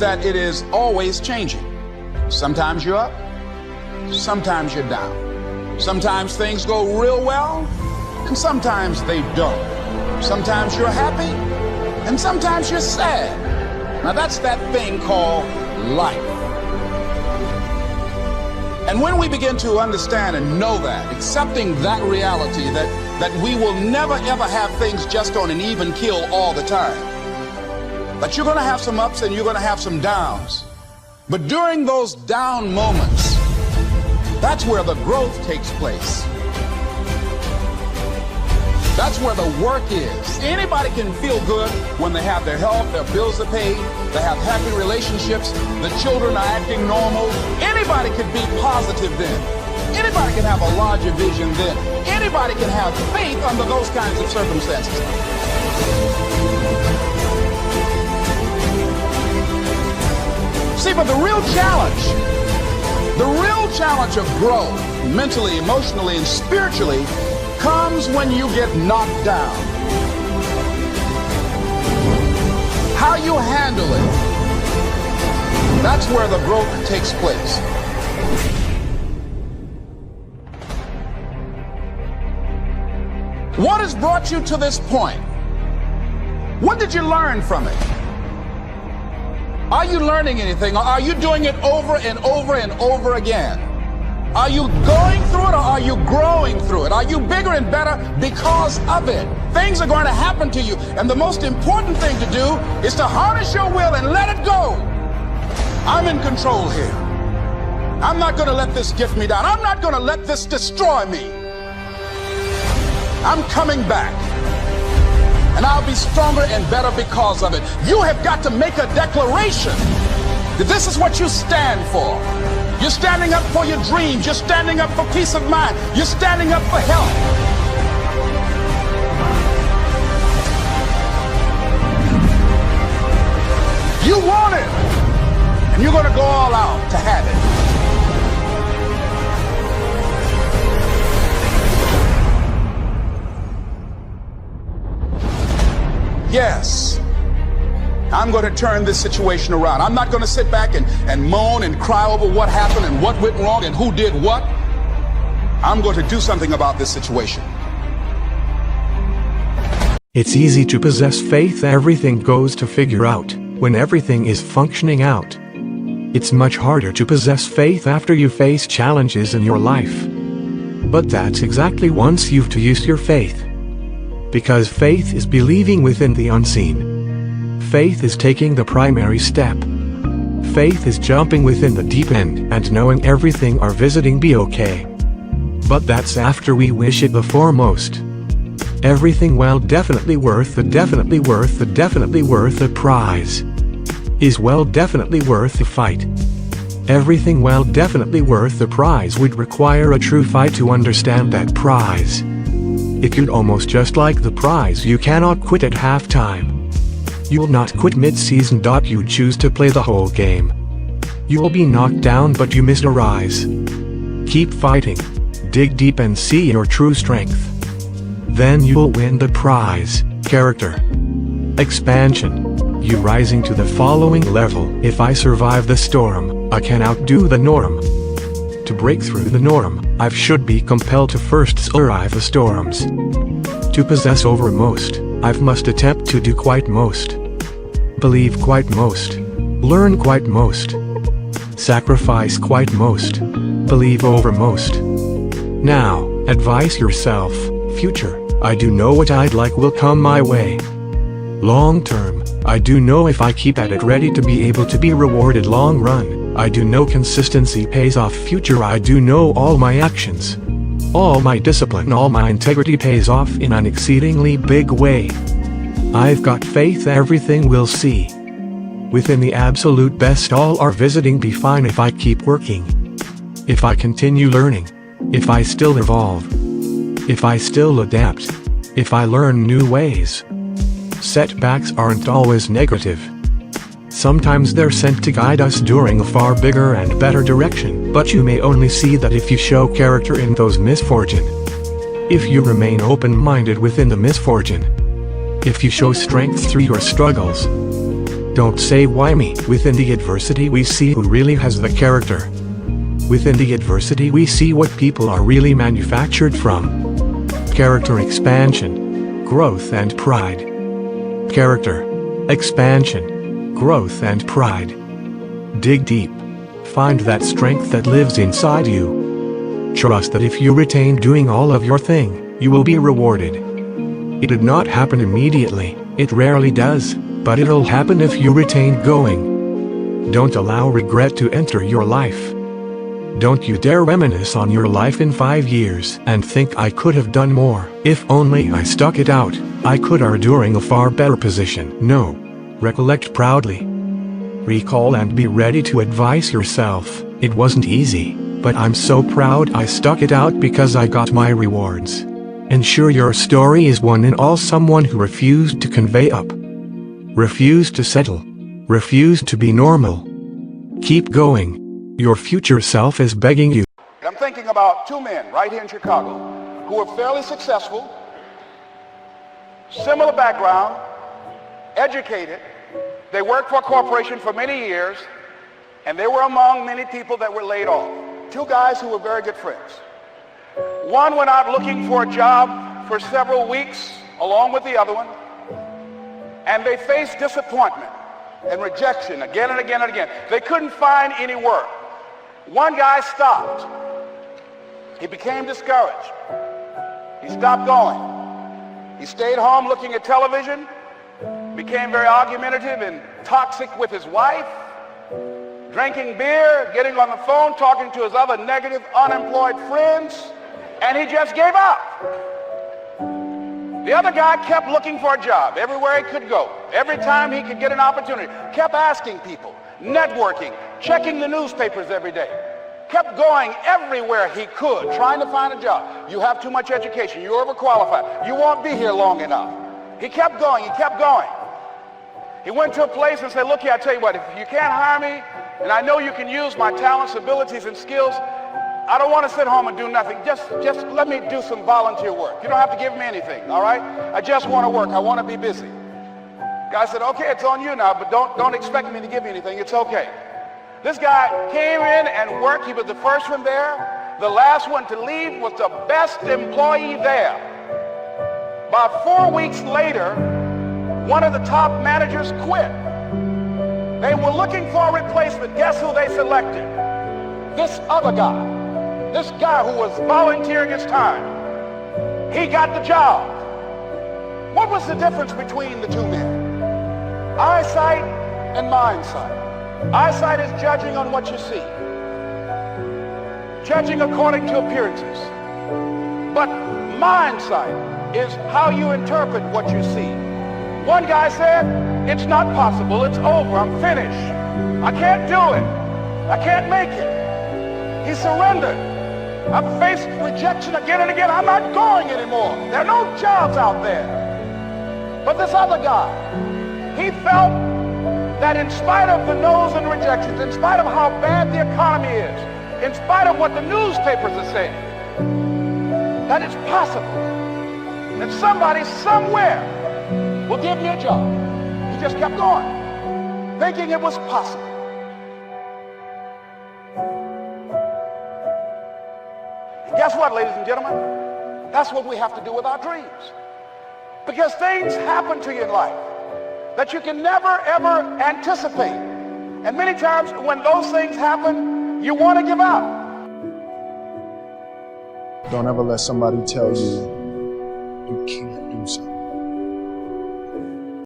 that it is always changing. Sometimes you're up, sometimes you're down. Sometimes things go real well, and sometimes they don't. Sometimes you're happy, and sometimes you're sad. Now that's that thing called life. And when we begin to understand and know that, accepting that reality that we will never ever have things just on an even keel all the time, that you're going to have some ups and you're going to have some downs. But during those down moments, that's where the growth takes place. That's where the work is. Anybody can feel good when they have their health, their bills are paid, they have happy relationships, the children are acting normal. Anybody can be positive then. Anybody can have a larger vision then. Anybody can have faith under those kinds of circumstances. See, but the real challenge of growth, mentally, emotionally, and spiritually, comes when you get knocked down. How you handle it, that's where the growth takes place. What has brought you to this point? What did you learn from it? Are you learning anything, or are you doing it over and over and over again? Are you going through it, or are you growing through it? Are you bigger and better because of it? Things are going to happen to you, and the most important thing to do is to harness your will and let it go. I'm in control here. I'm not going to let this get me down. I'm not going to let this destroy me. I'm coming back, and I'll be stronger and better because of it. You have got to make a declaration that this is what you stand for. You're standing up for your dreams. You're standing up for peace of mind. You're standing up for health. You want it, and you're going to go all out to have it. Yes, I'm going to turn this situation around. I'm not going to sit back and moan and cry over what happened and what went wrong and who did what. I'm going to do something about this situation. It's easy to possess faith. Everything goes to figure out when everything is functioning out. It's much harder to possess faith after you face challenges in your life. But that's exactly once you've to use your faith. Because faith is believing within the unseen. Faith is taking the primary step. Faith is jumping within the deep end and knowing everything are visiting be okay. But that's after we wish it the foremost. Everything well definitely worth the prize. Is well definitely worth the fight. Everything well definitely worth the prize would require a true fight to understand that prize. If you'd almost just like the prize, you cannot quit at halftime. You'll not quit mid-season. You choose to play the whole game. You'll be knocked down, but you must arise. Keep fighting. Dig deep and see your true strength. Then you'll win the prize. Character expansion. You rising to the following level. If I survive the storm, I can outdo the norm. To break through the norm, I should be compelled to first survive the storms. To possess over most, I must attempt to do quite most. Believe quite most. Learn quite most. Sacrifice quite most. Believe over most. Now, advise yourself, future, I do know what I'd like will come my way. Long term, I do know if I keep at it ready to be able to be rewarded. Long run, I do know consistency pays off. Future, I do know all my actions, all my discipline, all my integrity pays off in an exceedingly big way. I've got faith everything will see. Within the absolute best, all are visiting be fine if I keep working. If I continue learning. If I still evolve. If I still adapt. If I learn new ways. Setbacks aren't always negative. Sometimes they're sent to guide us during a far bigger and better direction, but you may only see that if you show character in those misfortune. If you remain open-minded within the misfortune. If you show strength through your struggles. Don't say why me. Within the adversity we see who really has the character. Within the adversity we see what people are really manufactured from. Character expansion, growth and pride. Character expansion, growth and pride. Dig deep. Find that strength that lives inside you. Trust that if you retain doing all of your thing, you will be rewarded. It did not happen immediately, it rarely does, but it'll happen if you retain going. Don't allow regret to enter your life. Don't you dare reminisce on your life in 5 years and think I could have done more. If only I stuck it out, I could are during a far better position. No. Recollect proudly. Recall and be ready to advise yourself, it wasn't easy, but I'm so proud I stuck it out because I got my rewards. Ensure your story is one in all someone who refused to convey up. Refused to settle. Refused to be normal. Keep going. Your future self is begging you. I'm thinking about 2 men right here in Chicago who are fairly successful, similar background, educated. They worked for a corporation for many years, and they were among many people that were laid off. 2 guys who were very good friends. One went out looking for a job for several weeks along with the other one, and they faced disappointment and rejection again and again and again. They couldn't find any work. One guy stopped. He became discouraged. He stopped going. He stayed home looking at television, became very argumentative and toxic with his wife, drinking beer, getting on the phone, talking to his other negative, unemployed friends, and he just gave up. The other guy kept looking for a job everywhere he could go. Every time he could get an opportunity, kept asking people, networking, checking the newspapers every day. Kept going everywhere he could, trying to find a job. You have too much education. You're overqualified. You won't be here long enough. He kept going. He kept going. He went to a place and said, look here, I tell you what, if you can't hire me, and I know you can use my talents, abilities, and skills, I don't want to sit home and do nothing. Just let me do some volunteer work. You don't have to give me anything, all right? I just want to work. I want to be busy. Guy said, okay, it's on you now, but don't expect me to give you anything. It's okay. This guy came in and worked. He was the first one there. The last one to leave was the best employee there. About 4 weeks later, one of the top managers quit. They were looking for a replacement. Guess who they selected? This other guy. This guy who was volunteering his time. He got the job. What was the difference between the 2 men? Eyesight and mindsight. Eyesight is judging on what you see. Judging according to appearances. But mindsight is how you interpret what you see. One guy said, it's not possible, it's over, I'm finished. I can't do it. I can't make it. He surrendered. I've faced rejection again and again. I'm not going anymore. There are no jobs out there. But this other guy, he felt that in spite of the no's and rejections, in spite of how bad the economy is, in spite of what the newspapers are saying, that it's possible that somebody somewhere will give me a job. He just kept going, thinking it was possible. And guess what, ladies and gentlemen? That's what we have to do with our dreams. Because things happen to you in life that you can never, ever anticipate. And many times when those things happen, you want to give up. Don't ever let somebody tell you you can't.